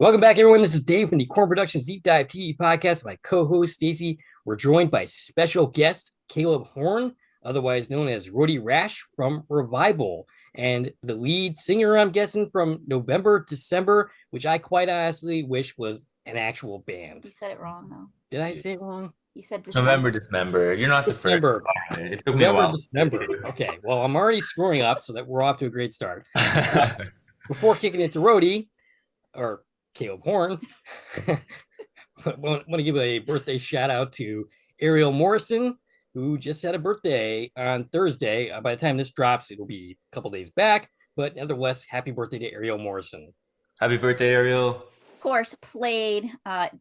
Welcome back, everyone. This is Dave from the Korman Productions Deep Dive TV podcast. My co-host Stacie. We're joined by special guest Kaleb Horn, otherwise known as Rhodey Rasch from Revival, and the lead singer, I'm guessing, from November Dismember, which I quite honestly wish was an actual band. You said it wrong, though. Did I say it wrong? You said November December. Dismember. You're not the first. Dismember. It took me a November while. Dismember. Okay, well, I'm already screwing up, so that we're off to a great start. Before kicking it to Rhodey, or Kaleb Horn, I want to give a birthday shout out to Ariel Morrison, who just had a birthday on Thursday. By the time this drops, it'll be a couple days back, but nevertheless, happy birthday to Ariel Morrison. Happy birthday, Ariel. Of course, played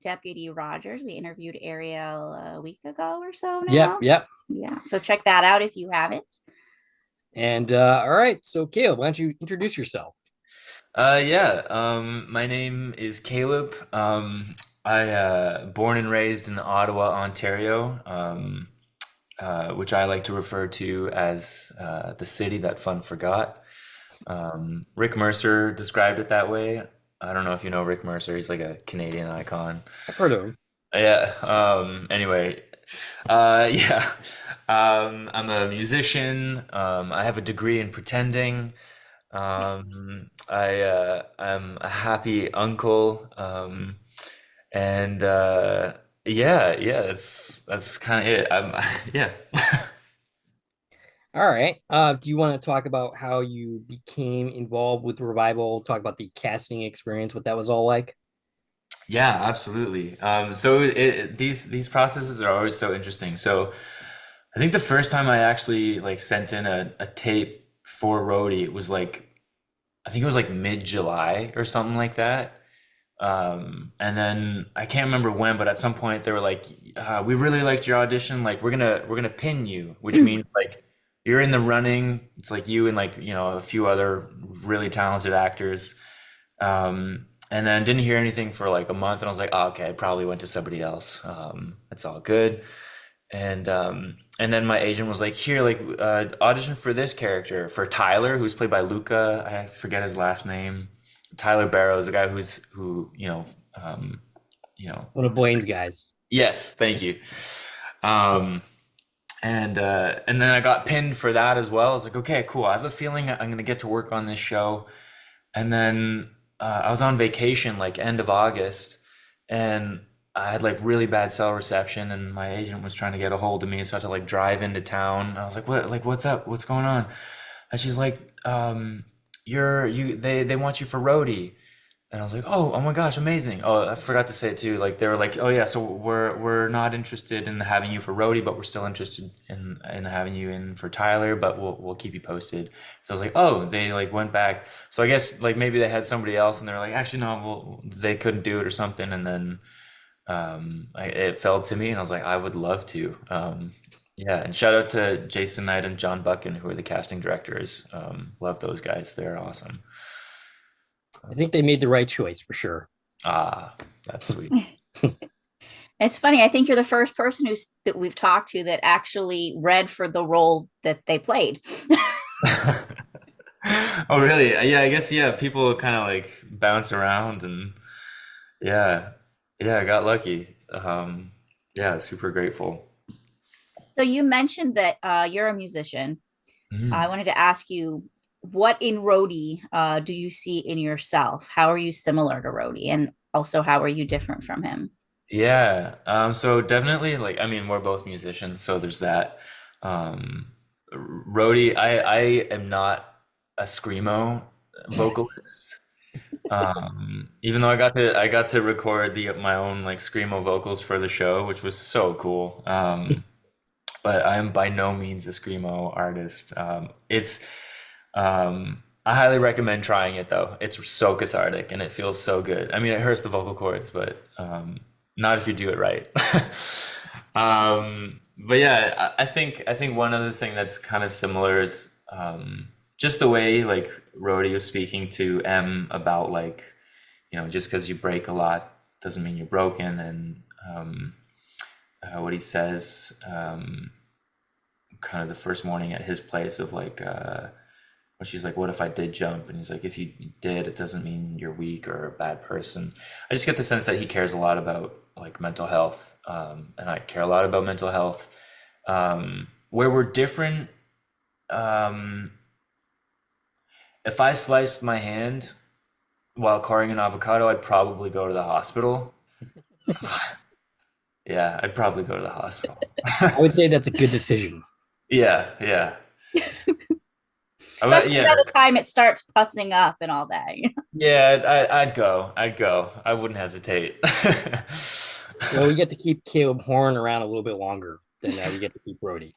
Deputy Rogers. We interviewed Ariel a week ago or so now. Yep. Yeah, so check that out if you haven't. And all right, so Kaleb, why don't you introduce yourself? My name is Kaleb. I born and raised in Ottawa, Ontario, which I like to refer to as the city that fun forgot. Rick Mercer described it that way. I don't know if you know Rick Mercer. He's like a Canadian icon. I've heard of him. Yeah. Anyway, yeah. I'm a musician. I have a degree in pretending. I'm a happy uncle. And yeah, that's kind of it. Yeah. All right. Do you want to talk about how you became involved with Revival? Talk about the casting experience, what that was all like? Yeah, absolutely. These processes are always so interesting. So I think the first time I actually like sent in a tape for Rhodey, it was like I think it was like mid-July or something like that. And then I can't remember when, but at some point they were like, "We really liked your audition. Like we're gonna pin you," which means like you're in the running. It's like you and like a few other really talented actors. And then didn't hear anything for like a month, and I was like, "Oh, okay, I probably went to somebody else. It's all good." And then my agent was like, "Here, like audition for this character for Tyler, who's played by Luca. I forget his last name. Tyler Barrows, the guy One of Blaine's guys. yes, thank you. Um, and then I got pinned for that as well. I was like, okay, cool. I have a feeling I'm gonna get to work on this show. And then I was on vacation like end of August, and I had like really bad cell reception, and my agent was trying to get a hold of me, so I had to like drive into town. I was like, "What? Like, what's up? What's going on?" And she's like, They want you for Rhodey." And I was like, "Oh my gosh, amazing!" Oh, I forgot to say it too. Like they were like, "Oh yeah, so we're not interested in having you for Rhodey, but we're still interested in having you in for Tyler, but we'll keep you posted." So I was like, "Oh," they like went back. So I guess like maybe they had somebody else, and they were like, "Actually, no, well, they couldn't do it or something." And then it fell to me, and I was like, I would love to. Yeah, and shout out to Jason Knight and John Buchan, who are the casting directors. Love those guys; they're awesome. I think they made the right choice for sure. Ah, that's sweet. It's funny. I think you're the first person that we've talked to that actually read for the role that they played. Oh, really? Yeah, I guess yeah. People kind of like bounce around, and yeah, yeah, I got lucky. Yeah, super grateful. So you mentioned that you're a musician. I Mhm. wanted to ask you, what in Rhodey do you see in yourself? How are you similar to Rhodey, and also how are you different from him? Yeah, so definitely like I mean we're both musicians, so there's that. Um, Rhodey, I am not a screamo vocalist. Even though I got to record the my own like screamo vocals for the show, which was so cool. But I am by no means a screamo artist. I highly recommend trying it though. It's so cathartic and it feels so good. I mean, it hurts the vocal cords, but not if you do it right. But yeah, I think one other thing that's kind of similar is just the way like Rhodey was speaking to M about like just because you break a lot doesn't mean you're broken, and what he says kind of the first morning at his place of like When she's like, what if I did jump? And he's like, if you did, it doesn't mean you're weak or a bad person. I just get the sense that he cares a lot about like mental health, and I care a lot about mental health. Where we're different, um, if I sliced my hand while carving an avocado, I'd probably go to the hospital. Yeah, I'd probably go to the hospital. I would say that's a good decision. Yeah, yeah. Especially Yeah, by the time it starts pussing up and all that. yeah, I'd go. I'd go. I wouldn't hesitate. Well, we get to keep Kaleb Horn around a little bit longer than we get to keep Rhodey.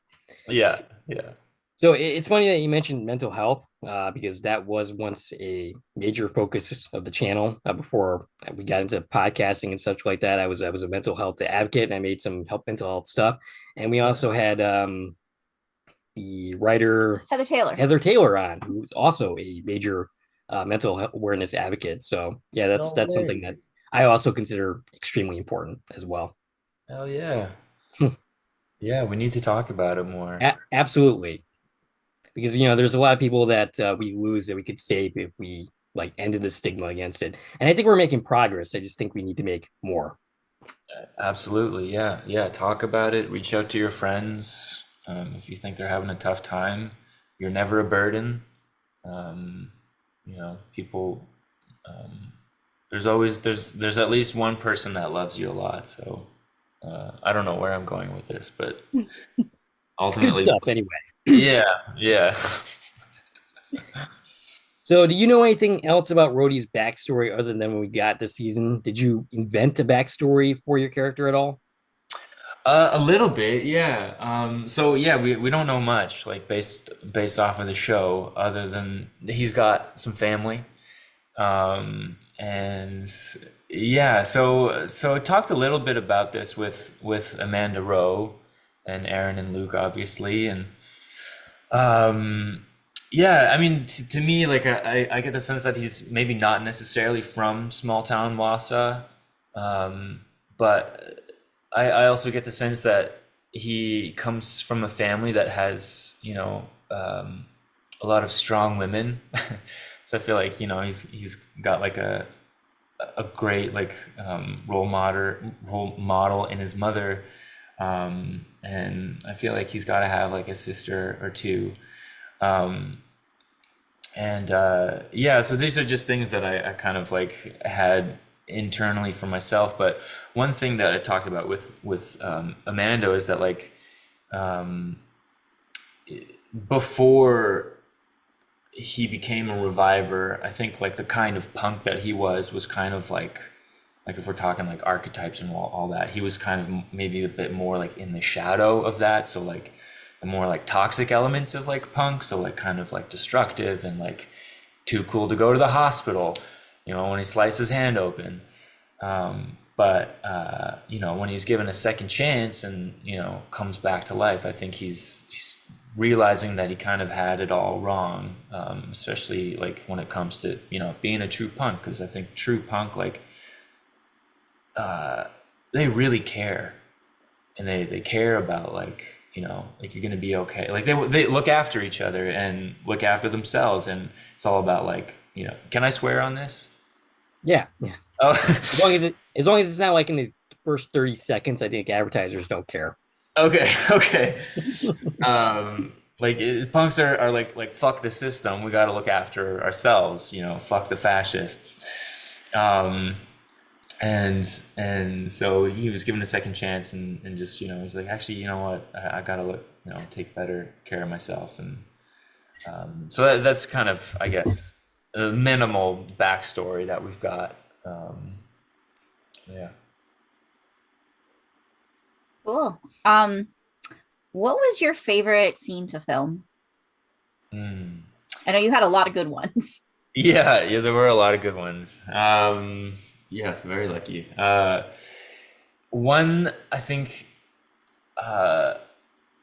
Yeah, yeah. So it's funny that you mentioned mental health, because that was once a major focus of the channel before we got into podcasting and such like that. I was a mental health advocate, and I made some mental health stuff. And we also had the writer Heather Taylor on, who's also a major mental health awareness advocate. So yeah, that's No something way. that I also consider extremely important as well. Hell yeah. Yeah, we need to talk about it more. Absolutely, because there's a lot of people that we lose that we could save if we like ended the stigma against it. And I think we're making progress. I just think we need to make more. Absolutely. Yeah, yeah. Talk about it. Reach out to your friends. If you think they're having a tough time, you're never a burden. People. Um, there's at least one person that loves you a lot. So I don't know where I'm going with this, but It's good ultimately, stuff anyway. yeah, yeah. So do you know anything else about Rhodey's backstory other than when we got this season? Did you invent a backstory for your character at all? A little bit, yeah. So yeah, we don't know much like based off of the show, other than he's got some family. And yeah, so I talked a little bit about this with Amanda Rowe and Aaron and Luke, obviously, and um, yeah, I mean, to me, like I get the sense that he's maybe not necessarily from small town Wausau, but I also get the sense that he comes from a family that has, a lot of strong women. So I feel like, he's got like a great like role model in his mother. And I feel like he's got to have like a sister or two. Um, and yeah, so these are just things that I kind of like had internally for myself. But one thing that I talked about with Amanda is that like um, before he became a reviver, I think like the kind of punk that he was kind of like if we're talking like archetypes and all that, he was kind of maybe a bit more like in the shadow of that. So like the more like toxic elements of like punk, so like kind of like destructive and like too cool to go to the hospital, when he sliced his hand open. But when he's given a second chance and comes back to life, I think he's realizing that he kind of had it all wrong, especially like when it comes to being a true punk, because I think true punk like they really care, and they care about like like you're gonna be okay, like they look after each other and look after themselves, and it's all about like can I swear on this? Yeah, yeah. Oh. As long as it's not like in the first 30 seconds, I think advertisers don't care. Okay, okay. Punks are like fuck the system. We got to look after ourselves. Fuck the fascists. Um, and so he was given a second chance, and just he's like, actually, you know what? I gotta look, take better care of myself, and so that's kind of, I guess, a minimal backstory that we've got. Yeah. Cool. What was your favorite scene to film? Mm. I know you had a lot of good ones. Yeah, yeah, there were a lot of good ones. Yeah, very lucky. One, I think, uh,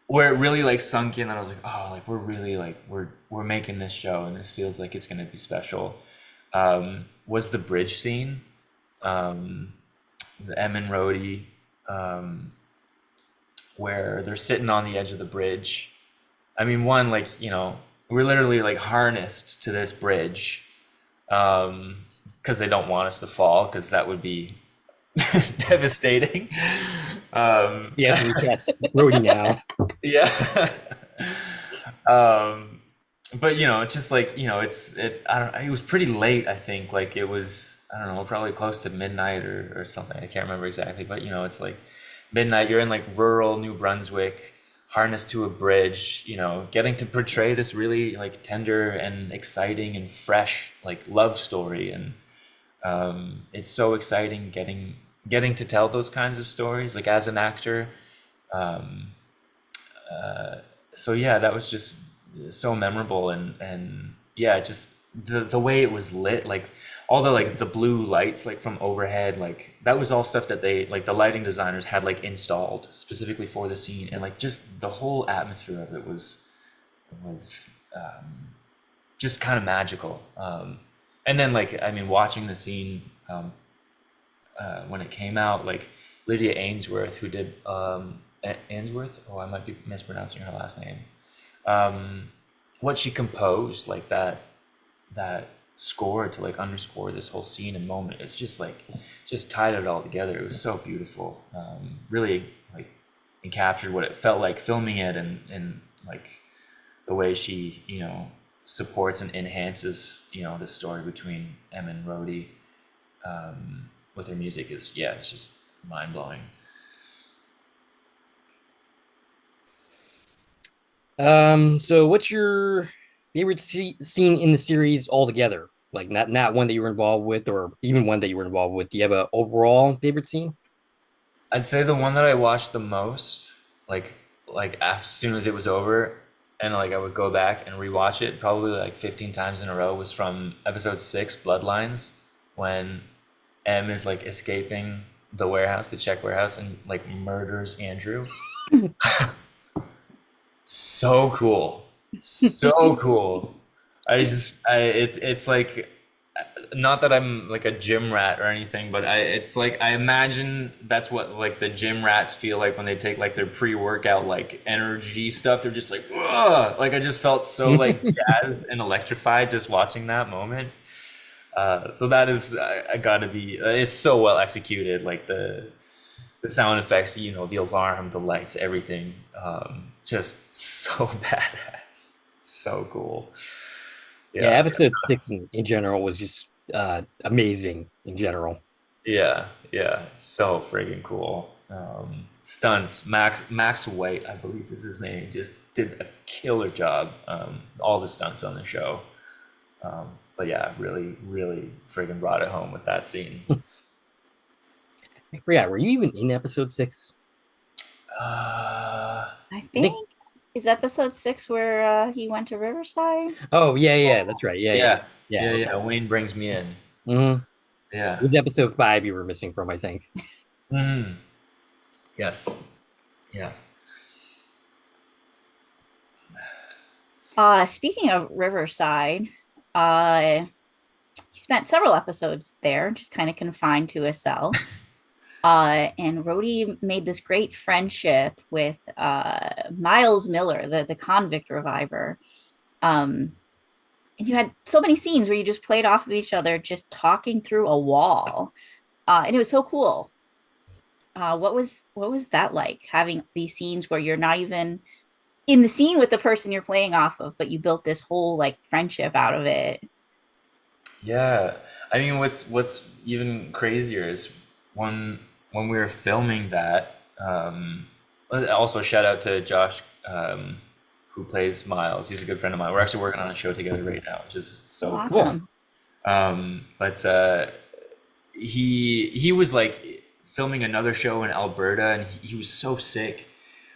where it really like sunk in, and I was like, oh, like we're really like we're making this show, and this feels like it's gonna be special. Was the bridge scene, um, the Em and Rhodey, um, where they're sitting on the edge of the bridge. I mean, one, like, we're literally like harnessed to this bridge, because they don't want us to fall, because that would be devastating. Yeah, we cast Rhodey now. Yeah. um, but it's just like, I don't, it was pretty late, I think. Like it was, I don't know, probably close to midnight or something. I can't remember exactly, but it's like midnight. You're in like rural New Brunswick, harnessed to a bridge, getting to portray this really like tender and exciting and fresh like love story. And it's so exciting getting to tell those kinds of stories, like as an actor. Um, so yeah, that was just so memorable. And yeah, just the way it was lit, like all the like the blue lights like from overhead, like that was all stuff that they like the lighting designers had like installed specifically for the scene. And like just the whole atmosphere of it was just kind of magical. And then like, I mean, watching the scene when it came out, like Lydia Ainsworth, who did Ainsworth, oh, I might be mispronouncing her last name. What she composed, like that score to like underscore this whole scene and moment, it's just like just tied it all together. It was so beautiful. Really like and captured what it felt like filming it, and like the way she supports and enhances the story between Em and Rhodey with her music is, yeah, it's just mind-blowing. So what's your favorite scene in the series altogether? Like not one that you were involved with, or even one that you were involved with. Do you have an overall favorite scene? I'd say the one that I watched the most, like as soon as it was over, and like I would go back and rewatch it probably like 15 times in a row, was from episode 6, Bloodlines, when Em is like escaping the warehouse, the check warehouse, and like murders Andrew. So cool. So cool. It's like, not that I'm like a gym rat or anything, but it's like I imagine that's what like the gym rats feel like when they take like their pre-workout like energy stuff. They're just like, ugh! Like I just felt so like jazzed and electrified just watching that moment. So that is, I gotta be, it's so well executed. Like the sound effects, the alarm, the lights, everything, just so badass, so cool. Yeah, Yeah, episode 6 in general was just amazing in general. yeah, yeah, so friggin' cool. Stunts, Max White, I believe is his name, just did a killer job. All the stunts on the show. But yeah, really, really friggin' brought it home with that scene. I forgot, were you even in episode 6? Uh, I I think. think is episode 6 where he went to Riverside. Oh yeah, that's right. Yeah, yeah, yeah. yeah, Okay. yeah. Wayne brings me in. Mm-hmm. It Yeah. was episode 5 you were missing from, I think. Hmm. Yes. Yeah. Speaking of Riverside, he spent several episodes there, just kind of confined to a cell. And Rhodey made this great friendship with Miles Miller, the convict reviver. And you had so many scenes where you just played off of each other, just talking through a wall. And it was so cool. What was that like, having these scenes where you're not even in the scene with the person you're playing off of, but you built this whole like friendship out of it? Yeah. I mean, what's even crazier is when we were filming that. Also, shout out to Josh, who plays Miles. He's a good friend of mine. We're actually working on a show together right now, which is so cool. Awesome. But he was like filming another show in Alberta, and he was so sick,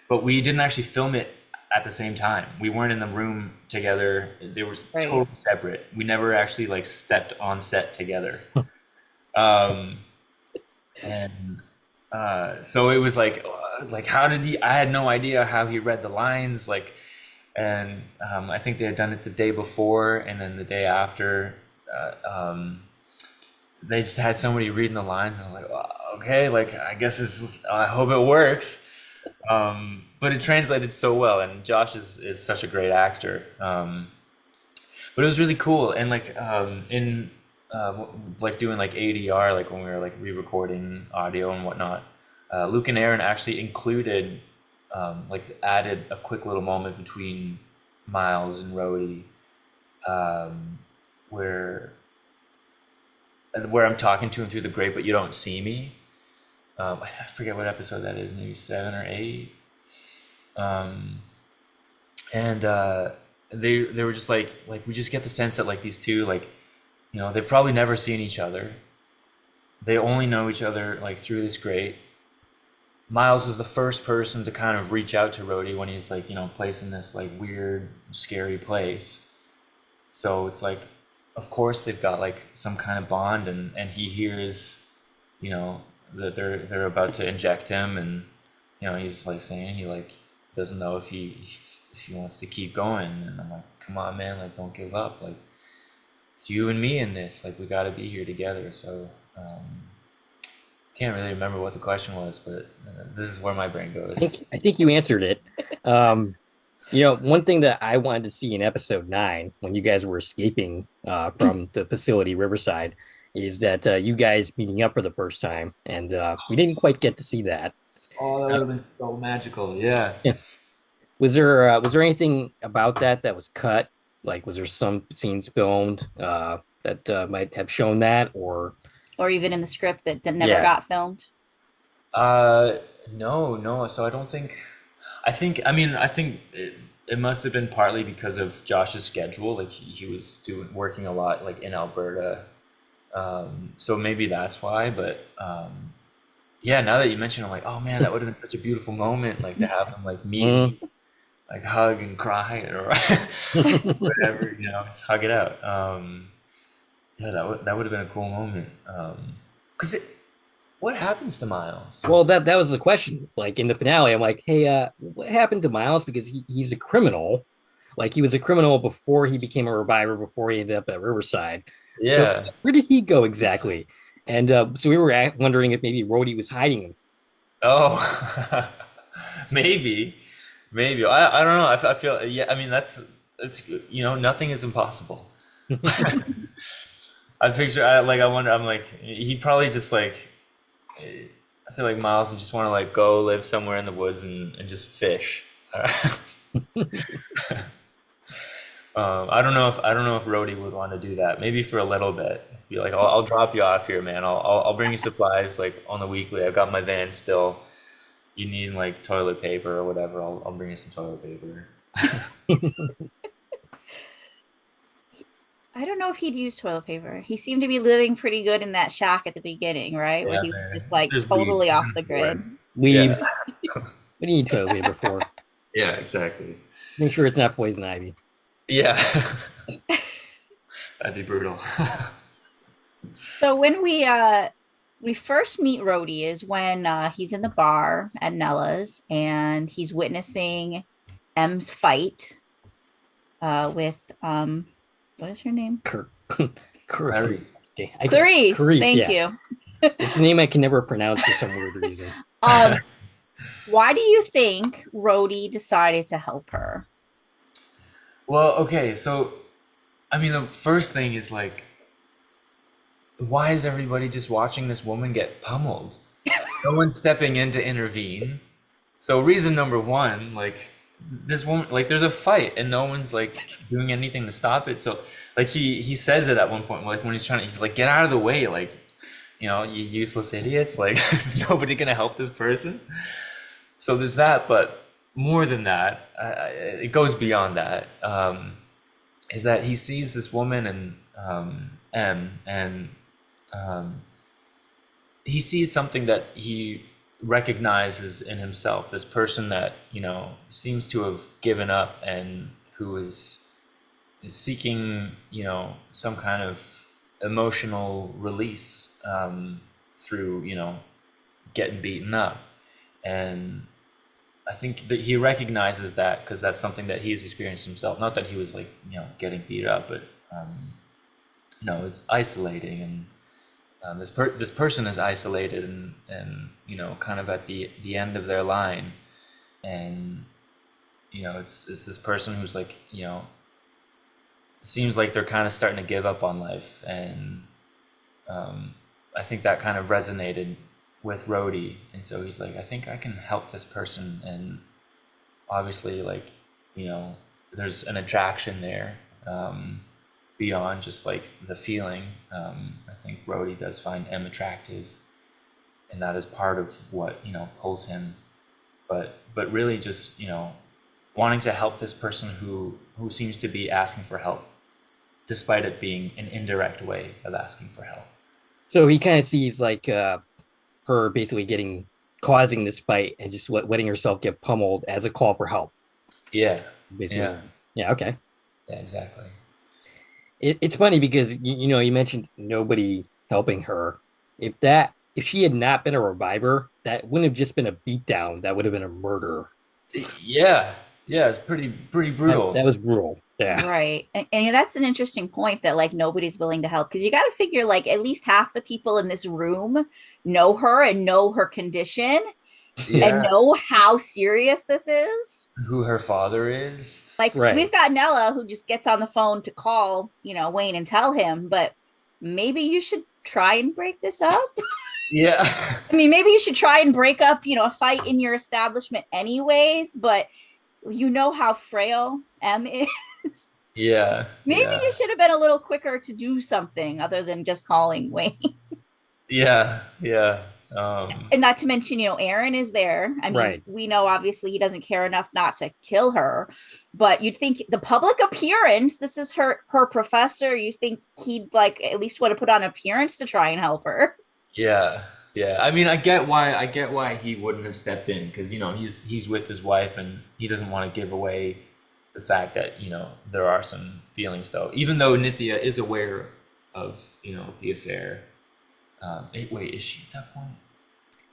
but we didn't actually film it at the same time. We weren't in the room together. They were Right. totally separate. We never actually like stepped on set together. Um, and so it was like how did he? I had no idea how he read the lines. Like, and I think they had done it the day before, and then the day after. They just had somebody reading the lines, and I was like, well, okay, like I guess I hope it works. But it translated so well, and Josh is such a great actor. but it was really cool. And like in like doing like ADR, like when we were like re-recording audio and whatnot, Luke and Aaron actually included like added a quick little moment between Miles and Rhodey, where I'm talking to him through the grate, but you don't see me. I forget what episode that is, maybe 7 or 8. And they were just like we just get the sense that like these two, like, you know, they've probably never seen each other. They only know each other like through this grate. Miles is the first person to kind of reach out to Rhodey when he's like, you know, placed in this like weird, scary place. So it's like, of course they've got like some kind of bond, and he hears, you know, that they're about to inject him, and you know, he's like saying he like doesn't know if he wants to keep going, and I'm like, come on, man, like don't give up, like it's you and me in this, like we got to be here together. So can't really remember what the question was, but this is where my brain goes. I think you answered it. You know, one thing that I wanted to see in episode 9, when you guys were escaping from the facility Riverside, is that you guys meeting up for the first time, and we didn't quite get to see that. Oh, that would have been so magical. Yeah. Yeah. Was there anything about that was cut? Like, was there some scenes filmed that might have shown that, or even in the script that never Yeah. got filmed? No. So I don't think. I think it must have been partly because of Josh's schedule. Like he was working a lot like in Alberta. So maybe that's why. But yeah, now that you mention, I'm like, oh man, that would have been such a beautiful moment, like to have them like meet, like hug and cry or whatever, you know, just hug it out. Yeah, that would have been a cool moment. Because what happens to Miles? Well, that was the question. Like in the finale, I'm like, hey, what happened to Miles? Because he's a criminal. Like he was a criminal before he became a reviver, before he ended up at Riverside. So Yeah. where did he go exactly? And so we were wondering if maybe Rhodey was hiding him. Oh, maybe. I don't know. I feel, yeah, I mean, it's, you know, nothing is impossible. I wonder, I'm like, he'd probably just like, I feel like Miles would just want to like go live somewhere in the woods and just fish. I don't know if Rhodey would want to do that. Maybe for a little bit. Be like, I'll drop you off here, man. I'll bring you supplies like on the weekly. I've got my van still. You need like toilet paper or whatever. I'll bring you some toilet paper. I don't know if he'd use toilet paper. He seemed to be living pretty good in that shack at the beginning, right? Where Yeah, he was man. just like There's totally weeds off in the grid. forest. Leaves. Yeah. What do you need toilet paper for? Yeah, exactly. Make sure it's not poison ivy. Yeah. That'd be brutal. So when we first meet Rhodey is when he's in the bar at Nella's and he's witnessing Em's fight with what is her name? Clarice. Clarice. Thank yeah. you. It's a name I can never pronounce for some weird reason. Why do you think Rhodey decided to help her? Well, okay, so I mean, the first thing is like, why is everybody just watching this woman get pummeled? No one's stepping in to intervene. So reason number one, like this woman, like there's a fight and no one's like doing anything to stop it. So like he says it at one point, like when he's like, get out of the way, like, you know, you useless idiots, like is nobody gonna help this person? So there's that, but more than that, it goes beyond that. Is that he sees this woman and M, and he sees something that he recognizes in himself, this person that, you know, seems to have given up and who is seeking, you know, some kind of emotional release through, you know, getting beaten up. And I think that he recognizes that because that's something that he's experienced himself. Not that he was like, you know, getting beat up, but no, it's isolating, and this person is isolated and you know, kind of at the end of their line, and you know, it's this person who's like, you know, seems like they're kind of starting to give up on life, and I think that kind of resonated with Rhodey, and so he's like, I think I can help this person, and obviously, like, you know, there's an attraction there, beyond just like the feeling. I think Rhodey does find Em attractive, and that is part of what, you know, pulls him. But really, just, you know, wanting to help this person who seems to be asking for help, despite it being an indirect way of asking for help. So he kind of sees like her basically causing this fight and just letting herself get pummeled as a call for help. Yeah, Basically. yeah, Yeah. Okay. yeah, exactly. It's funny because you mentioned nobody helping her. If she had not been a reviver, that wouldn't have just been a beatdown. That would have been a murder. Yeah, yeah, it's pretty That brutal. was brutal. Yeah. Right. And that's an interesting point that like nobody's willing to help because you got to figure like at least half the people in this room know her and know her condition and Yeah, know how serious this is. who her father is. Like Right. we've got Nella who just gets on the phone to call, Wayne and tell him, but maybe you should try and break this up. Yeah. I mean, maybe you should try and break up, a fight in your establishment anyways, but you know how frail Em is. Yeah, Maybe yeah, you should have been a little quicker to do something other than just calling Wayne. yeah, yeah. And not to mention, Aaron is there. I mean, Right. we know obviously he doesn't care enough not to kill her, but you'd think the public appearance, this is her professor, you think he'd like at least want to put on appearance to try and help her. Yeah, yeah. I mean, I get why he wouldn't have stepped in, because, you know, he's with his wife and he doesn't want to give away the fact that, you know, there are some feelings though. Even though Nithya is aware of, you know, the affair. Wait, is she at that point?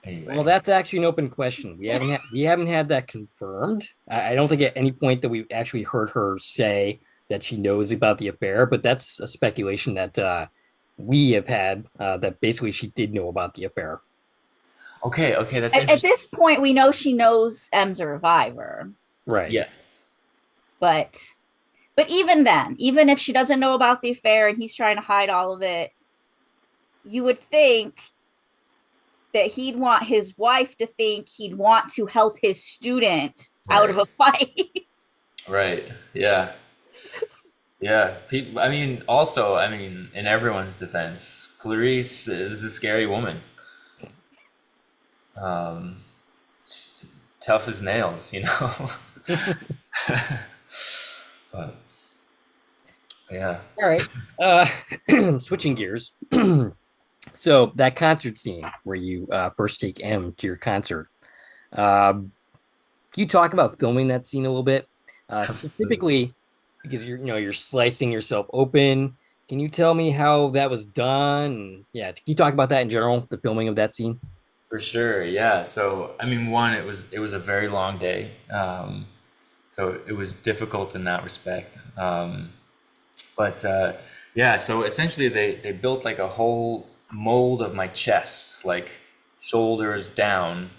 Well, Anyway. that's actually an open question. We haven't had that confirmed. I don't think at any point that we've actually heard her say that she knows about the affair, but that's a speculation that we have had that basically she did know about the affair. Okay, okay, that's At interesting. this point, we know she knows Em's a reviver, Right. Yes. but even then, even if she doesn't know about the affair and he's trying to hide all of it, you would think that he'd want his wife to think he'd want to help his student out of Right. a fight. Right. Yeah. Yeah. People, I mean, also, I mean, in everyone's defense, Clarice is a scary woman. Um, she's tough as nails, you know. But yeah. All right. Switching gears. So that concert scene where you first take M to your concert. Can you talk about filming that scene a little bit? Absolutely. Specifically because you're slicing yourself open. Can you tell me how that was done? And yeah, can you talk about that in general, the filming of that scene? For sure. Yeah. So, I mean, one, it was a very long day. So it was difficult in that respect. But yeah, so essentially they built like a whole mold of my chest, like shoulders down.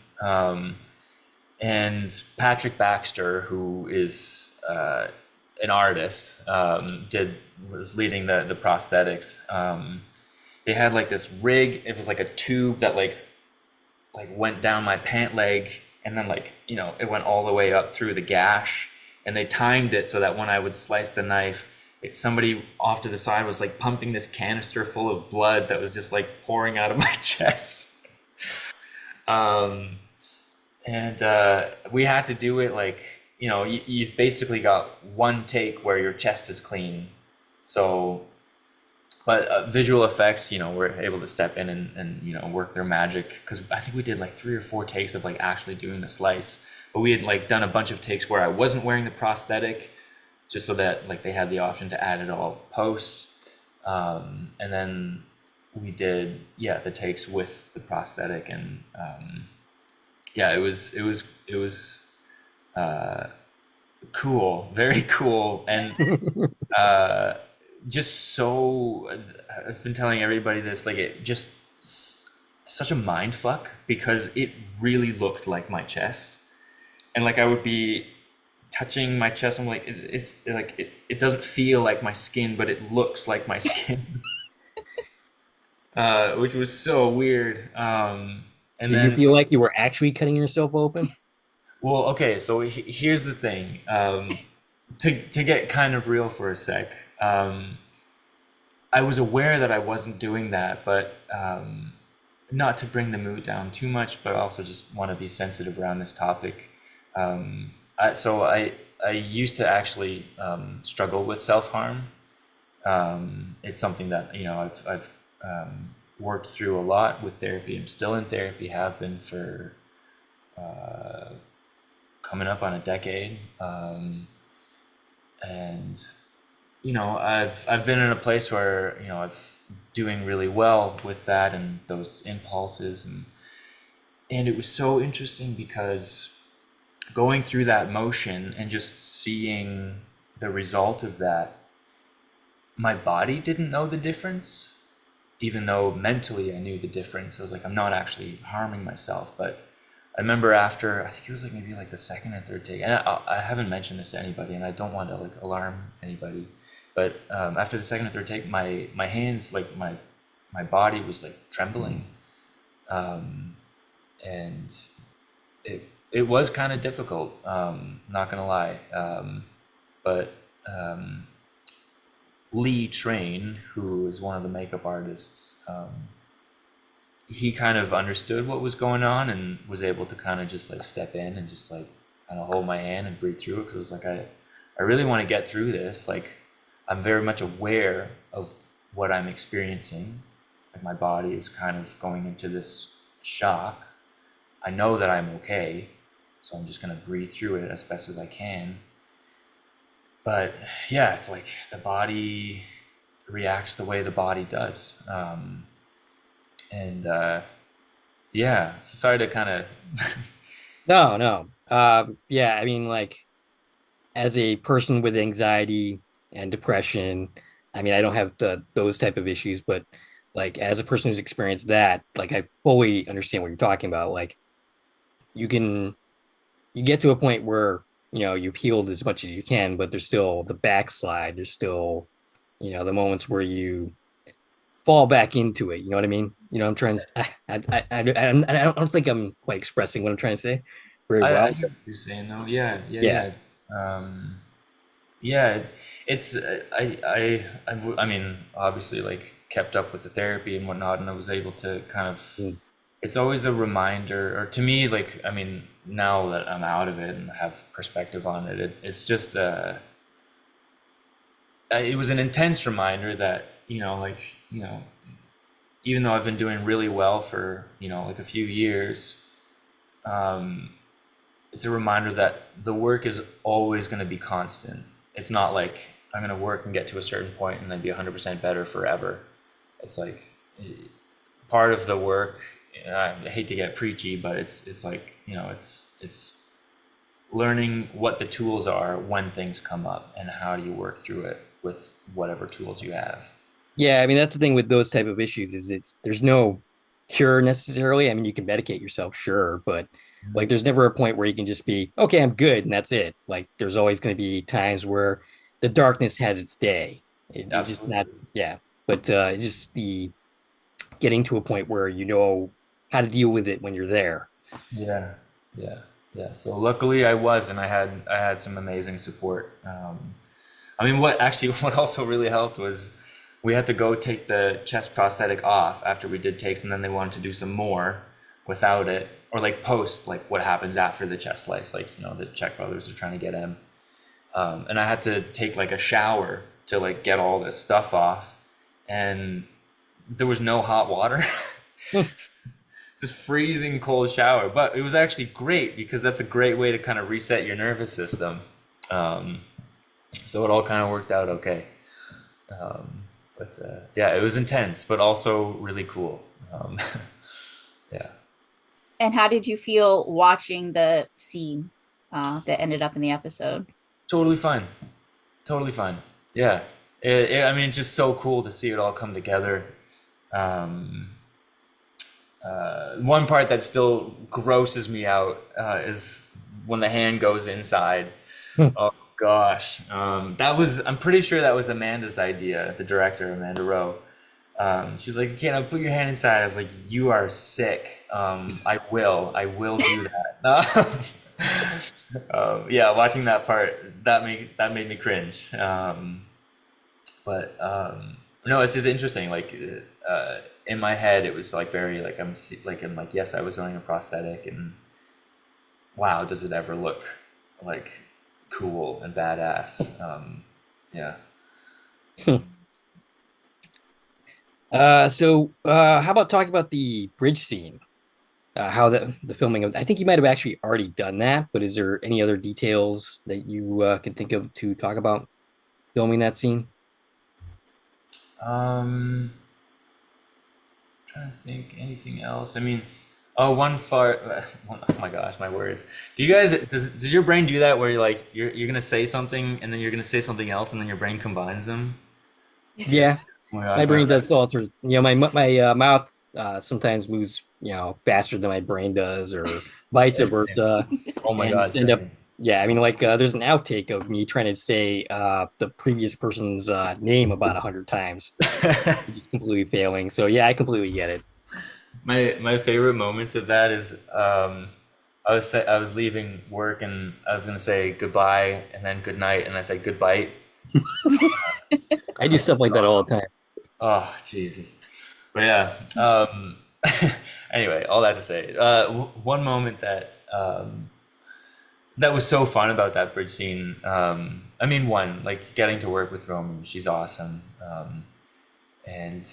And Patrick Baxter, who is an artist, was leading the prosthetics. They had like this rig. It was like a tube that like went down my pant leg, and then, like, you know, it went all the way up through the gash, and they timed it so that when I would slice the knife, somebody off to the side was like pumping this canister full of blood that was just like pouring out of my chest. um and we had to do it like, you know, you've basically got one take where your chest is clean. So but visual effects, you know, we're able to step in and you know, work their magic, because I think we did like 3 or 4 takes of like actually doing the slice, but we had like done a bunch of takes where I wasn't wearing the prosthetic, just so that like they had the option to add it all post. And then we did, yeah, the takes with the prosthetic, and yeah, it was cool, very cool, and just so, I've been telling everybody this, like, it just such a mind fuck, because it really looked like my chest, and like I would be touching my chest. I'm like, it's like it doesn't feel like my skin, but it looks like my skin, which was so weird. And Did you then, feel like you were actually cutting yourself open? well, okay, so here's the thing. To get kind of real for a sec, I was aware that I wasn't doing that, but not to bring the mood down too much, but also just want to be sensitive around this topic. So I used to actually struggle with self-harm. It's something that I've worked through a lot with therapy. I'm still in therapy, have been for coming up on a decade, and I've been in a place where I've doing really well with that and those impulses, and it was so interesting because going through that motion and just seeing the result of that, my body didn't know the difference, even though mentally I knew the difference. I was like, I'm not actually harming myself. But I remember after, I think it was like maybe like the second or third take, and I haven't mentioned this to anybody, and I don't want to like alarm anybody, but after the second or third take, my hands, like my body was like trembling, and it was kind of difficult, not gonna lie, but Lee Train, who is one of the makeup artists, he kind of understood what was going on and was able to kind of just like step in and just like kind of hold my hand and breathe through it, because it was like, I really want to get through this. Like, I'm very much aware of what I'm experiencing. Like, my body is kind of going into this shock. I know that I'm okay, so I'm just gonna breathe through it as best as I can. But yeah, it's like the body reacts the way the body does. And yeah, so sorry to kind of No. Yeah, I mean, like, as a person with anxiety and depression, I mean, I don't have those type of issues, but like as a person who's experienced that, like I fully understand what you're talking about. Like, you get to a point where you've healed as much as you can, but there's still the backslide. There's still the moments where you fall back into it. You know what I mean? I'm trying to. I don't think I'm quite expressing what I'm trying to say very I well. hear what you're saying though. Yeah. Yeah, Yeah, it's I mean, obviously, like, kept up with the therapy and whatnot, and I was able to kind of. mm, It's always a reminder, or to me, like, I mean, now that I'm out of it and have perspective on it, it's just it was an intense reminder that like even though I've been doing really well for like a few years, um, it's a reminder that the work is always going to be constant. It's not like I'm going to work and get to a certain point and then be 100% better forever. It's like part of the work. I hate to get preachy, but it's like it's learning what the tools are when things come up and how do you work through it with whatever tools you have. yeah. I mean, that's the thing with those type of issues is there's no cure necessarily. I mean, you can medicate yourself, sure, but like there's never a point where you can just be okay, I'm good, and that's it. Like there's always going to be times where the darkness has its day. It's just not, Absolutely. yeah. But it's just the getting to a point where you know how to deal with it when you're there. Yeah, yeah, yeah. So luckily and I had some amazing support. I mean, what also really helped was we had to go take the chest prosthetic off after we did takes, and then they wanted to do some more without it, or like post, like what happens after the chest slice, like the Czech brothers are trying to get him, and I had to take like a shower to like get all this stuff off, and there was no hot water. Just freezing cold shower, but it was actually great because that's a great way to kind of reset your nervous system. Um, so it all kind of worked out okay. But yeah, it was intense, but also really cool. Um, yeah, And how did you feel watching the scene that ended up in the episode? totally fine. Totally fine. Yeah. I mean, it's just so cool to see it all come together. Um, One part that still grosses me out is when the hand goes inside. Oh gosh, I'm pretty sure that was Amanda's idea, the director, Amanda Rowe. She's like, okay, now put your hand inside. I was like, you are sick. I will do that. Yeah, watching that part, that made me cringe. But no, it's just interesting. Like in my head, it was like very like I'm like, yes, I was wearing a prosthetic, and wow, does it ever look like cool and badass? Yeah. How about talking about the bridge scene? How the filming of, I think you might have actually already done that, but is there any other details that you can think of to talk about filming that scene? Um, Trying to think anything else. I mean, oh, one far. Oh my gosh, my words. Do you guys does your brain do that where you're gonna say something and then you're gonna say something else and then your brain combines them? Yeah, Oh my my gosh, brain does all sorts. My mouth sometimes moves faster than my brain does, or vice versa, oh my and God, just end up. same. Yeah, I mean, there's an outtake of me trying to say the previous person's name about 100 times, just completely failing. So yeah, I completely get it. My favorite moments of that is I was leaving work and I was gonna say goodbye and then good night and I said goodbye. I do stuff like that all the time. Oh Jesus. But yeah. Anyway, all that to say, one moment that was so fun about that bridge scene. I mean, one, like getting to work with Roman, she's awesome. And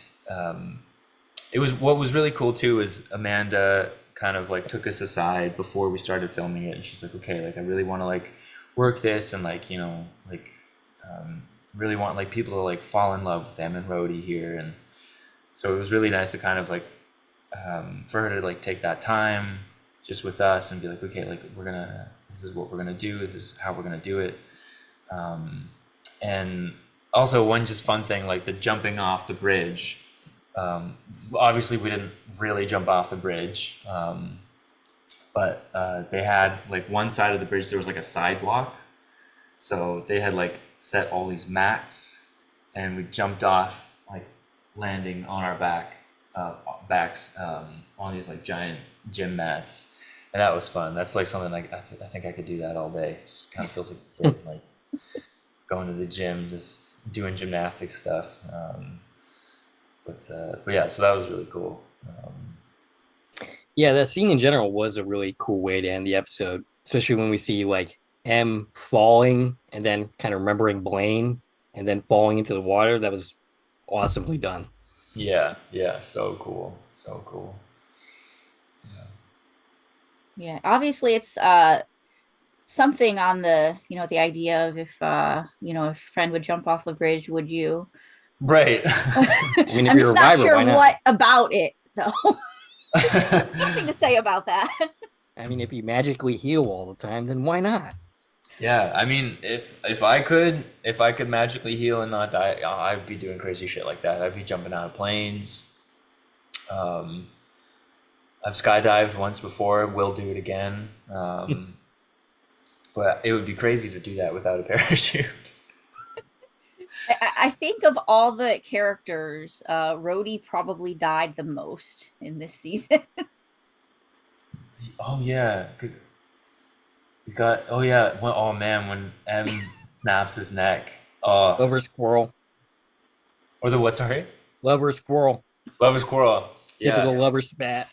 it was what was really cool too is Amanda kind of like took us aside before we started filming it, and she's like, okay, like I really want to like work this and like like really want like people to like fall in love with them and Rhodey here, and so it was really nice to kind of like for her to like take that time just with us and be like, okay, like this is what we're gonna do, this is how we're gonna do it. And also one just fun thing, like the jumping off the bridge. Obviously we didn't really jump off the bridge, but they had like one side of the bridge, there was like a sidewalk. So they had like set all these mats and we jumped off, like landing on our backs on these like giant gym mats. And that was fun. That's like something like I think I could do that all day. Just kind of feels like a kid, like going to the gym, just doing gymnastic stuff. But yeah, so that was really cool. Yeah, that scene in general was a really cool way to end the episode, especially when we see like M falling and then kind of remembering Blaine and then falling into the water. That was awesomely done. Yeah, yeah, so cool, so cool. Yeah. Yeah, obviously it's something on the, the idea of if if a friend would jump off the bridge, would you? Right. I mean, if I'm you're just a not reviver, sure why not? what about it though. Nothing to say about that. I mean, if you magically heal all the time, then why not? Yeah, I mean, if I could magically heal and not die, I'd be doing crazy shit like that. I'd be jumping out of planes. Um, I've skydived once before, will do it again. But it would be crazy to do that without a parachute. I think of all the characters, Rhodey probably died the most in this season. Oh yeah, 'cause he's got. Oh yeah. Oh man, when M snaps his neck. Oh, Lover squirrel, or the what? Sorry, lover squirrel, love a squirrel. Yeah, typical lover spat.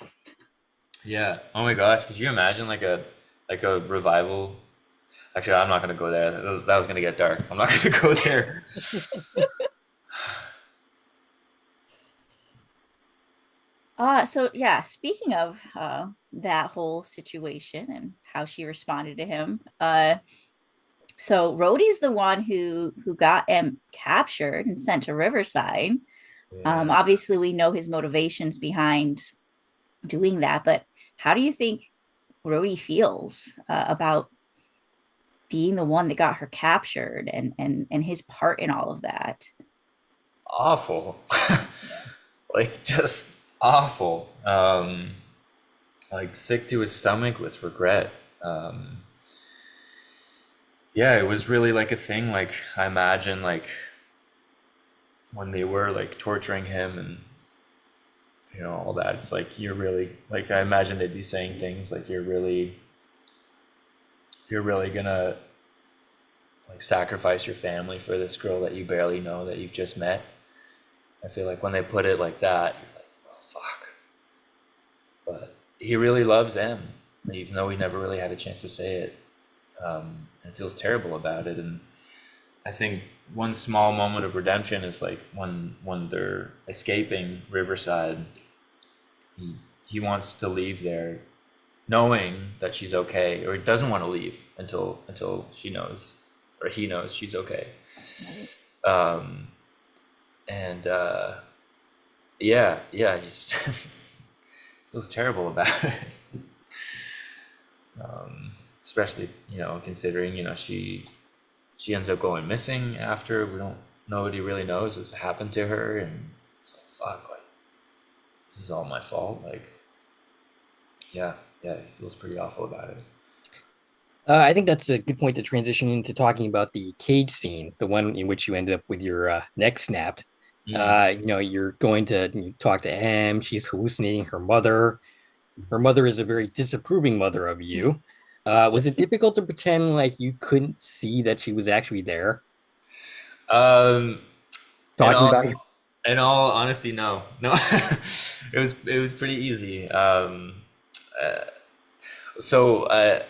yeah. Oh my gosh, could you imagine like a revival? Actually, I'm not gonna go there. That was gonna get dark. I'm not gonna go there. So yeah, speaking of that whole situation and how she responded to him, so Rhodey's the one who got him captured and sent to Riverside. Yeah. Obviously, we know his motivations behind doing that, but how do you think Rhodey feels about being the one that got her captured and his part in all of that? Awful. Like just awful. Like sick to his stomach with regret. Yeah, yeah, it was really like a thing. Like I imagine like when they were like torturing him and all that, it's like you're really like I imagine they'd be saying things like you're really gonna like sacrifice your family for this girl that you barely know that you've just met. I feel like when they put it like that, you're like, well, fuck. But he really loves Em, even though he never really had a chance to say it, and feels terrible about it. And I think one small moment of redemption is like when they're escaping Riverside, he wants to leave there, knowing that she's okay, or he doesn't want to leave until she knows, or he knows she's okay. Um, and yeah, he just feels terrible about it. Especially considering she ends up going missing after. We don't Nobody really knows what's happened to her, and it's like fuck, like this is all my fault. Like yeah, he feels pretty awful about it. I think that's a good point to transition into talking about the cage scene, the one in which you ended up with your neck snapped. Mm. You're going to talk to Em. She's hallucinating her mother. Her mother is a very disapproving mother of you. Was it difficult to pretend like you couldn't see that she was actually there Um, in talking all about you? in all honesty, no. It was pretty easy. So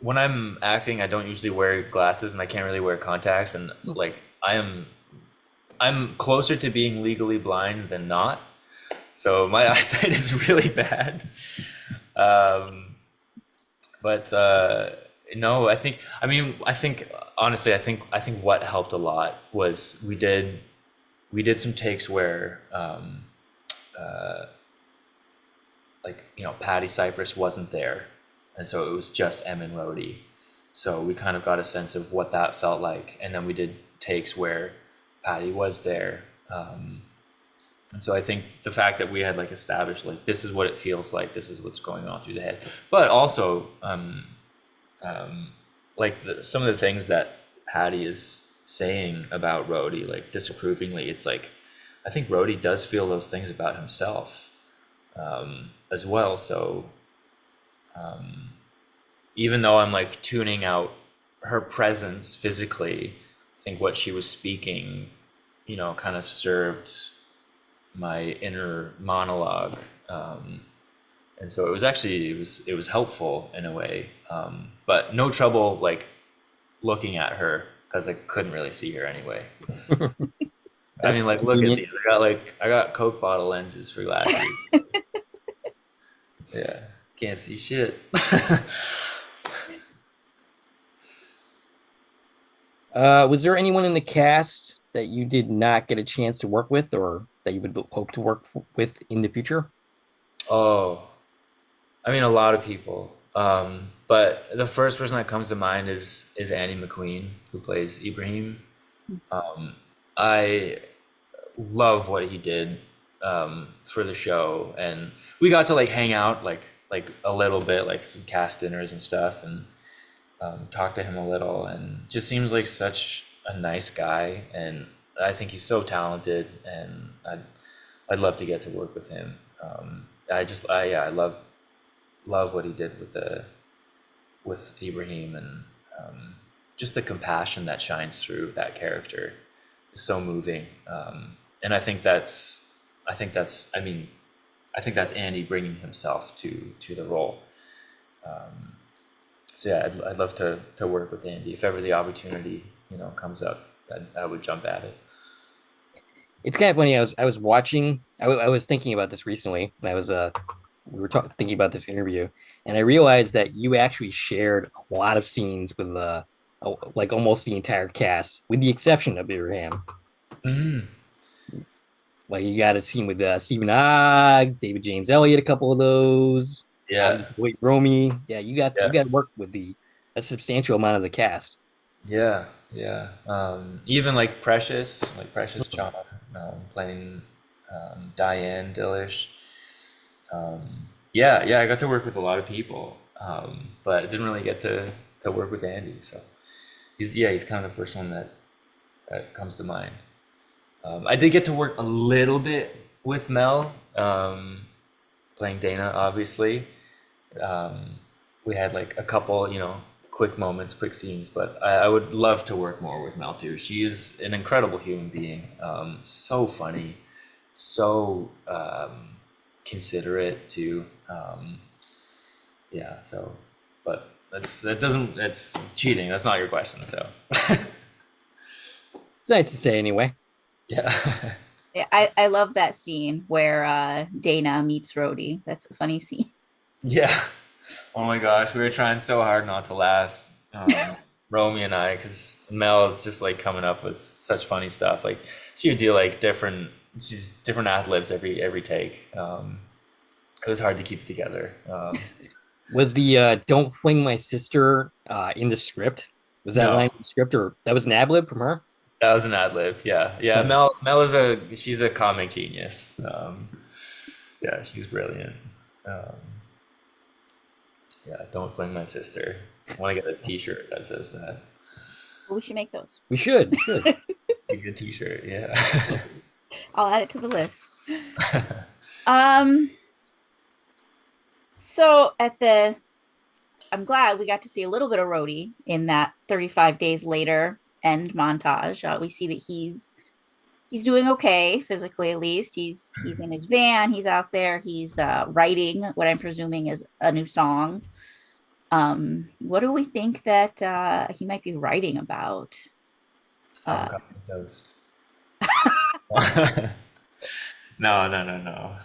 when I'm acting, I don't usually wear glasses, and I can't really wear contacts, and like I'm closer to being legally blind than not. So my eyesight is really bad. Um, but no, I think honestly, I think what helped a lot was we did some takes where like Patty Cypress wasn't there, and so it was just Em and Rhodey. So we kind of got a sense of what that felt like, and then we did takes where Patty was there. And so I think the fact that we had like established like this is what it feels like, this is what's going on through the head, but also like some of the things that Patty is saying about Rhodey, like disapprovingly, it's like I think Rhodey does feel those things about himself as well. So even though I'm like tuning out her presence physically, I think what she was speaking, kind of served my inner monologue. And so it was helpful in a way, but no trouble like looking at her because I couldn't really see her anyway. I mean, That's like, look at convenient. these. I got Coke bottle lenses for glasses. Yeah, can't see shit. Was there anyone in the cast that you did not get a chance to work with, or that you would hope to work with in the future? Oh, I mean, a lot of people. But the first person that comes to mind is Andy McQueen, who plays Ibrahim. I love what he did for the show, and we got to like hang out like a little bit, like some cast dinners and stuff, and talk to him a little, and just seems like such a nice guy, and I think he's so talented, and I'd love to get to work with him. I love what he did with Ibrahim, and just the compassion that shines through that character is so moving. And I think that's Andy bringing himself to the role. So yeah, I'd love to work with Andy if ever the opportunity comes up. I would jump at it. It's kind of funny. I was watching. I was thinking about this recently. And we were thinking about this interview, and I realized that you actually shared a lot of scenes with like almost the entire cast, with the exception of Ibrahim. Hmm. Like you got a scene with Stephen Ogg, David James Elliott, a couple of those. Yeah, Obviously, Wait, Romy. Yeah, you yeah, got to work with a substantial amount of the cast. yeah. Even like Precious John, playing Diane Dillish. Yeah. I got to work with a lot of people, but I didn't really get to work with Andy. So He's kind of the first one that comes to mind. I did get to work a little bit with Mel, playing Dana, obviously. We had like a couple, quick moments, quick scenes, but I would love to work more with Mel too. She is an incredible human being, so funny, so considerate too. Yeah, so, but that's cheating. That's not your question, so. It's nice to say anyway. Yeah. Yeah, I love that scene where Dana meets Rhodey. That's a funny scene. Yeah. Oh my gosh, we were trying so hard not to laugh, Romy and I, because Mel is just like coming up with such funny stuff. Like she would do like different ad libs every take. It was hard to keep it together. Was the "Don't fling my sister" in the script? Was that No. line in the script, or that was an ad lib from her? That was an ad lib. Yeah, yeah. Mel is she's a comic genius. Yeah, she's brilliant. Um, yeah, don't fling my sister. I want to get a T-shirt that says that. Well, we should make those. We should. A good T-shirt. Yeah. I'll add it to the list. So I'm glad we got to see a little bit of Rhodey in that 35 days later end montage. We see that he's doing okay physically, at least. He's in his van. He's out there. He's writing what I'm presuming is a new song. What do we think that he might be writing about? Avocado toast. No.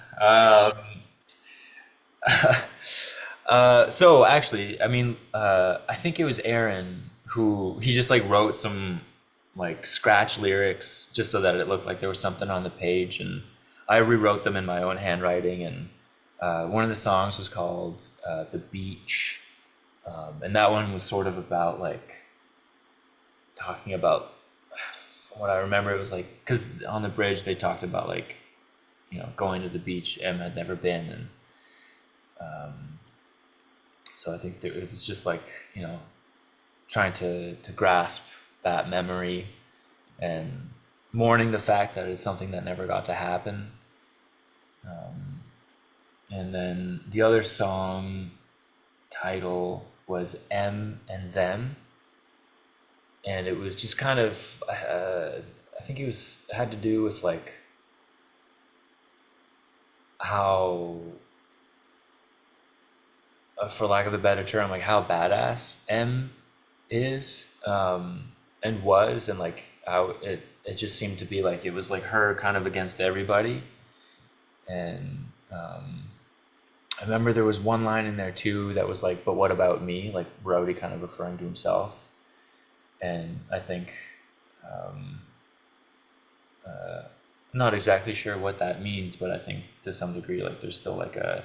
So actually, I mean, I think it was Aaron who he just like wrote some like scratch lyrics just so that it looked like there was something on the page, and I rewrote them in my own handwriting. And one of the songs was called "The Beach," and that one was sort of about like talking about. From what I remember, it was like because on the bridge they talked about like going to the beach Em had never been, and so I think that it was just like trying to grasp that memory and mourning the fact that it's something that never got to happen. And then the other song title was Em and Them, and it was just kind of I think it had to do with like how for lack of a better term, like how badass Em is and was, and like how it just seemed to be like it was like her kind of against everybody. And I remember there was one line in there too that was like, "But what about me?" Like Rhodey kind of referring to himself. And I think not exactly sure what that means, but I think to some degree like there's still like a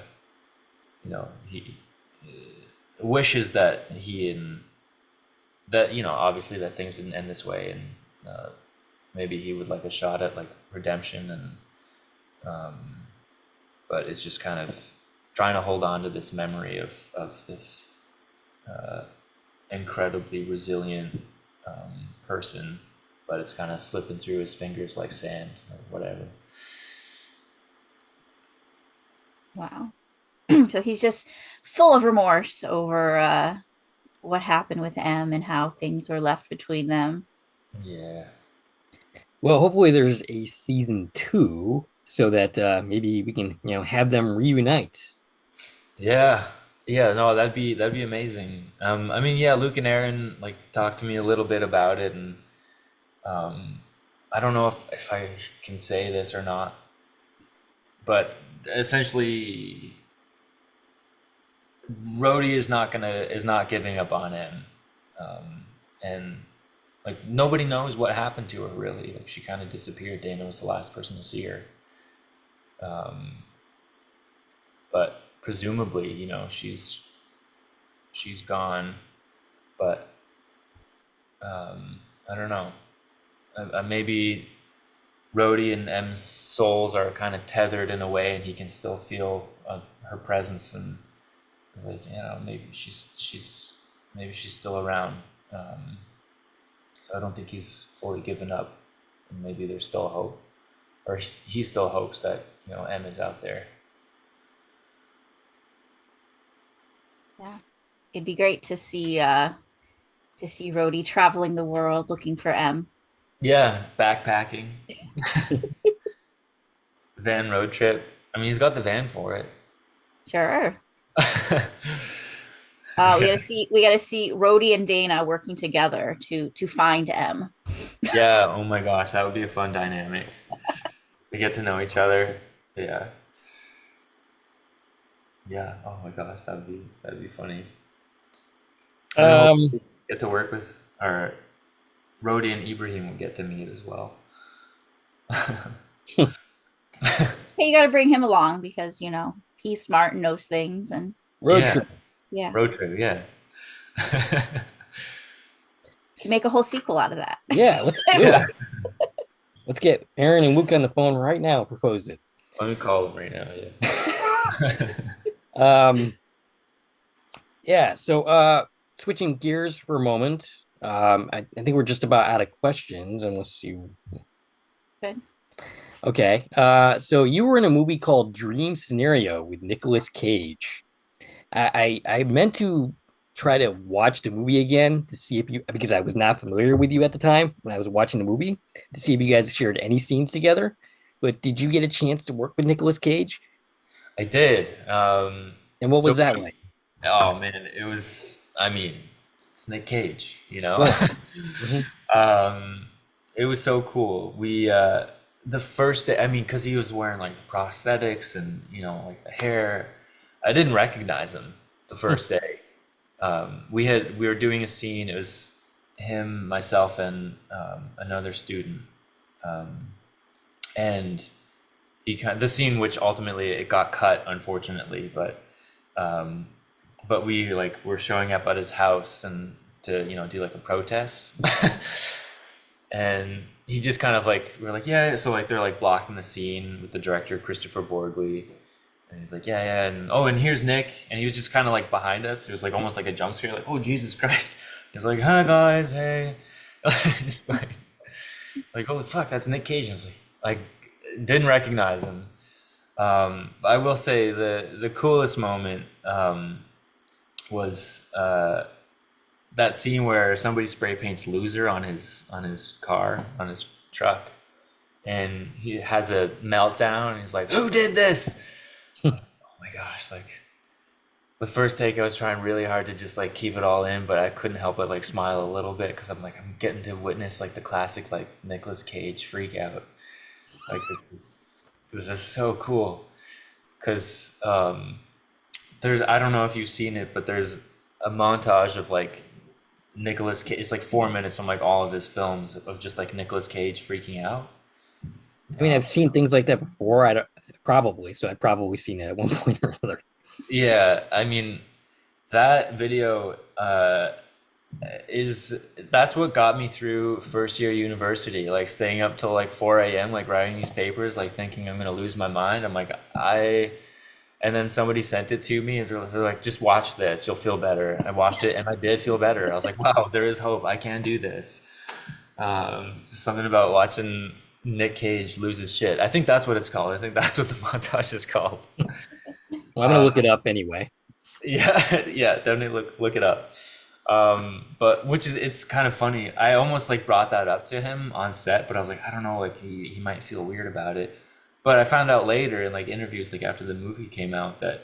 he wishes that obviously that things didn't end this way, and maybe he would like a shot at like redemption, and but it's just kind of trying to hold on to this memory of this incredibly resilient person, but it's kind of slipping through his fingers like sand or whatever. Wow. So he's just full of remorse over what happened with Em and how things were left between them. Yeah. Well, hopefully there's a season 2 so that maybe we can have them reunite. Yeah. No, that'd be amazing. I mean, yeah, Luke and Aaron like talked to me a little bit about it, and I don't know if I can say this or not, but essentially Rhodey is not giving up on him, and like nobody knows what happened to her really. Like she kind of disappeared. Dana was the last person to see her, but presumably, she's gone. But I don't know. Maybe Rhodey and Em's souls are kind of tethered in a way, and he can still feel her presence, and like maybe she's still around. So I don't think he's fully given up. And maybe there's still hope, or he still hopes that Em is out there. Yeah. It'd be great to see Rhodey traveling the world looking for M. Yeah, backpacking, van road trip. I mean, he's got the van for it. Sure. Yeah. We gotta see Rhodey and Dana working together to find M. Yeah, oh my gosh, that would be a fun dynamic. We get to know each other. Yeah. Yeah. Oh my gosh, that'd be funny. And then Um, we'll get to work with our Rhodey and Ibrahim will get to meet as well. Hey, you gotta bring him along because he's smart and knows things, and road Yeah, trip. yeah, road trip, yeah. you make a whole sequel out of that. Yeah, let's do it. Let's get Aaron and Luke on the phone right now and propose it. Let me call him right now, yeah. Yeah, so switching gears for a moment. I think we're just about out of questions unless you Good. Okay. So you were in a movie called Dream Scenario with Nicolas Cage. I meant to try to watch the movie again to see if you because I was not familiar with you at the time when I was watching the movie to see if you guys shared any scenes together. But did you get a chance to work with Nicolas Cage? I did. And what So, was that like? oh man, it was, I mean, it's Nick Cage, Right. Mhm. It was so cool. The first day, I mean, because he was wearing like the prosthetics and, like the hair, I didn't recognize him the first day. We were doing a scene. It was him, myself, and another student. And the scene, which ultimately it got cut, unfortunately, but we like were showing up at his house and to do like a protest. And he just kind of like, we're like, yeah, so like they're like blocking the scene with the director Christopher Borgli, and he's like, yeah, yeah, and oh, and here's Nick, and he was just kind of like behind us. It was like almost like a jump scare, like, oh Jesus Christ. He's like, hi guys, hey. Just like holy fuck, that's Nick Cage. And I was like didn't recognize him. But I will say the coolest moment was that scene where somebody spray paints "loser" on his car, on his truck, and he has a meltdown. And he's like, "Who did this?" Oh my gosh! Like the first take, I was trying really hard to just like keep it all in, but I couldn't help but like smile a little bit because I'm like, I'm getting to witness like the classic like Nicolas Cage freak out. Like this is so cool because there's, I don't know if you've seen it, but there's a montage of like Nicolas Cage. It's like 4 minutes from like all of his films of just like Nicolas Cage freaking out. I mean, I've seen things like that before. I don't probably, so I've probably seen it at one point or another. Yeah, I mean that video that's what got me through first year university, like staying up till like 4 a.m. like writing these papers, like thinking I'm gonna lose my mind. I'm like and then somebody sent it to me and they're like, just watch this, you'll feel better. I watched it and I did feel better. I was like, wow, there is hope. I can do this. Just something about watching Nick Cage lose his shit. I think that's what it's called. I think that's what the montage is called. Well, I'm gonna look it up anyway. Yeah, yeah, definitely look it up. But it's kind of funny. I almost like brought that up to him on set, but I was like, I don't know, like he might feel weird about it. But I found out later in like interviews, like after the movie came out, that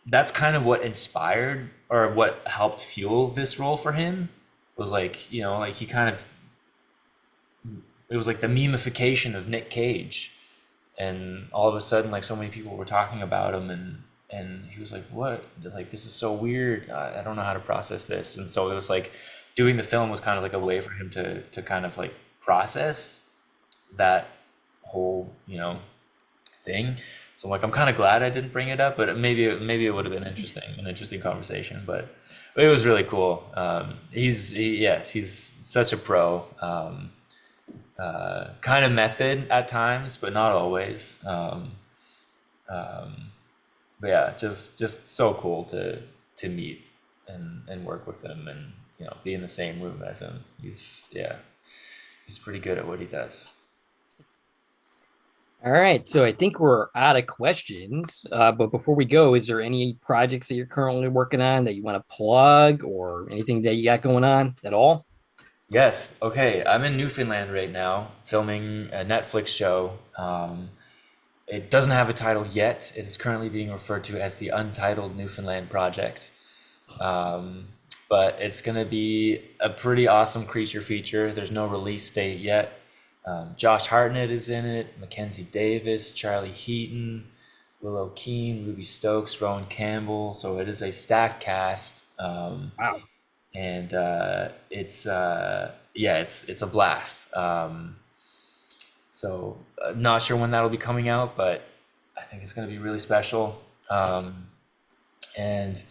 that's kind of what inspired or what helped fuel this role for him. Was like, like he kind of, it was like the memification of Nick Cage. And all of a sudden, like so many people were talking about him, and he was like, what? Like, this is so weird. I don't know how to process this. And so it was like doing the film was kind of like a way for him to kind of like process that whole, thing. So I'm like, I'm kind of glad I didn't bring it up, but maybe it would have been an interesting conversation. But it was really cool. Yes, he's such a pro. Kind of method at times, but not always. But yeah, just so cool to meet and work with him, and be in the same room as him. He's pretty good at what he does. All right, so I think we're out of questions. But before we go, is there any projects that you're currently working on that you want to plug, or anything that you got going on at all? Yes. Okay. I'm in Newfoundland right now, filming a Netflix show. It doesn't have a title yet. It is currently being referred to as the Untitled Newfoundland Project. But it's going to be a pretty awesome creature feature. There's no release date yet. Josh Hartnett is in it, Mackenzie Davis, Charlie Heaton, Willow Keane, Ruby Stokes, Rowan Campbell. So it is a stacked cast. Wow. And it's a blast. So not sure when that'll be coming out, but I think it's going to be really special. And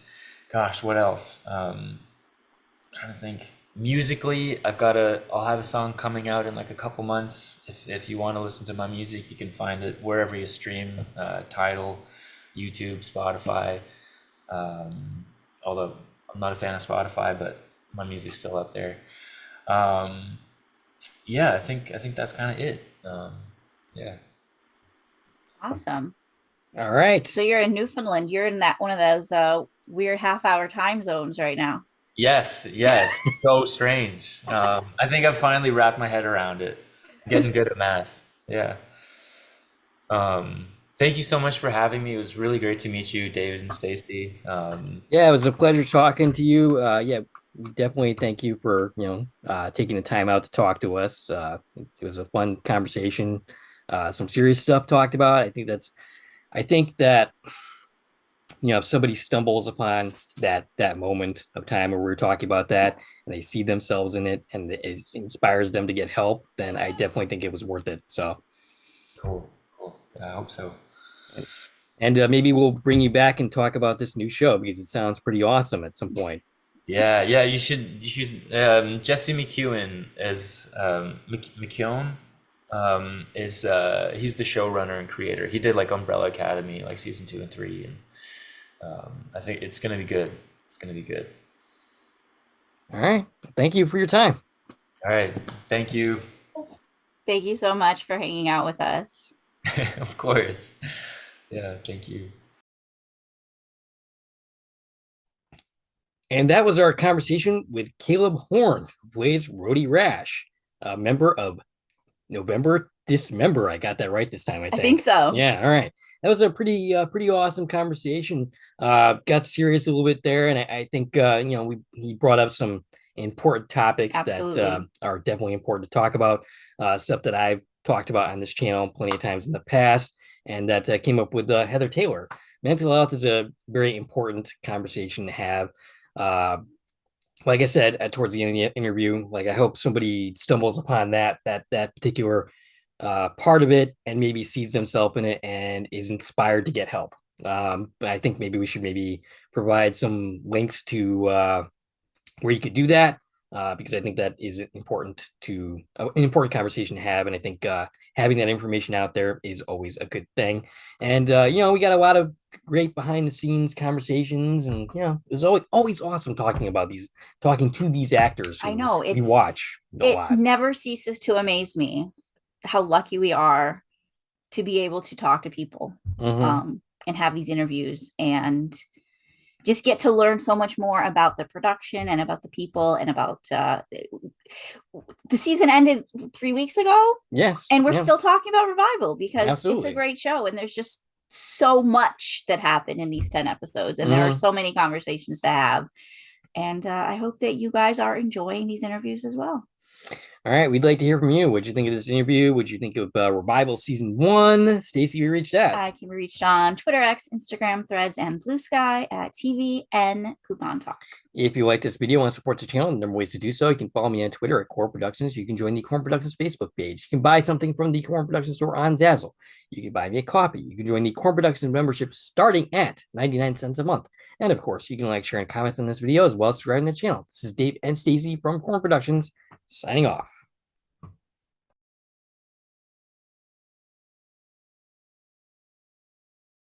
gosh, what else? Trying to think. Musically, I'll have a song coming out in like a couple months. If you want to listen to my music, you can find it wherever you stream, Tidal, YouTube, Spotify. Although I'm not a fan of Spotify, but my music's still up there. Yeah, I think that's kind of it. Yeah. Awesome. All right. So you're in Newfoundland. You're in that one of those weird half-hour time zones right now. Yes, yeah, it's so strange. I think I've finally wrapped my head around it. Getting good at math. Yeah. Thank you so much for having me. It was really great to meet you, David and Stacie. Yeah, it was a pleasure talking to you. Yeah, we definitely thank you for taking the time out to talk to us. It was a fun conversation. Some serious stuff talked about. I think that if somebody stumbles upon that moment of time where we're talking about that and they see themselves in it and it inspires them to get help, then I definitely think it was worth it. So Cool. Yeah, I hope so. and maybe we'll bring you back and talk about this new show because it sounds pretty awesome at some point. Yeah, you should. Jesse McEwen is McKeown is he's the showrunner and creator. He did like Umbrella Academy, like season 2 and 3, and I think it's gonna be good. It's gonna be good. All right. Thank you for your time. All right. Thank you. Thank you so much for hanging out with us. Of course. Yeah, thank you. And that was our conversation with Kaleb Horn, who plays Rhodey Rasch, a member of November Dismember. I got that right this time, I think so. Yeah, all right. That was a pretty awesome conversation. Got serious a little bit there, and I think he brought up some important topics Absolutely. that are definitely important to talk about. Stuff that I've talked about on this channel plenty of times in the past, and that came up with Heather Taylor. Mental health is a very important conversation to have. Like I said, towards the end of the interview, like I hope somebody stumbles upon that particular part of it and maybe sees themselves in it and is inspired to get help. But I think maybe we should provide some links to where you could do that, because I think that is an important conversation to have, and I think having that information out there is always a good thing. And we got a lot of great behind the scenes conversations, and it's always awesome talking to these actors who I know we watch a lot. It never ceases to amaze me how lucky we are to be able to talk to people and have these interviews and just get to learn so much more about the production and about the people and about the season ended 3 weeks ago. Yes. And we're still talking about Revival because Absolutely. It's a great show. And there's just so much that happened in these 10 episodes. And there are so many conversations to have. And I hope that you guys are enjoying these interviews as well. All right, we'd like to hear from you. What'd you think of this interview? What'd you think of Revival Season 1? Stacie, you reached out. I can be reached on Twitter, X, Instagram, Threads, and Blue Sky at TVN Coupon Talk. If you like this video and want to support the channel, there are ways to do so. You can follow me on Twitter at Core Productions. You can join the Core Productions Facebook page. You can buy something from the Core Productions store on Zazzle. You can buy me a coffee. You can join the Core Productions membership starting at 99 cents a month. And of course, you can like, share, and comment on this video as well as subscribe to the channel. This is Dave and Stacie from Core Productions signing off.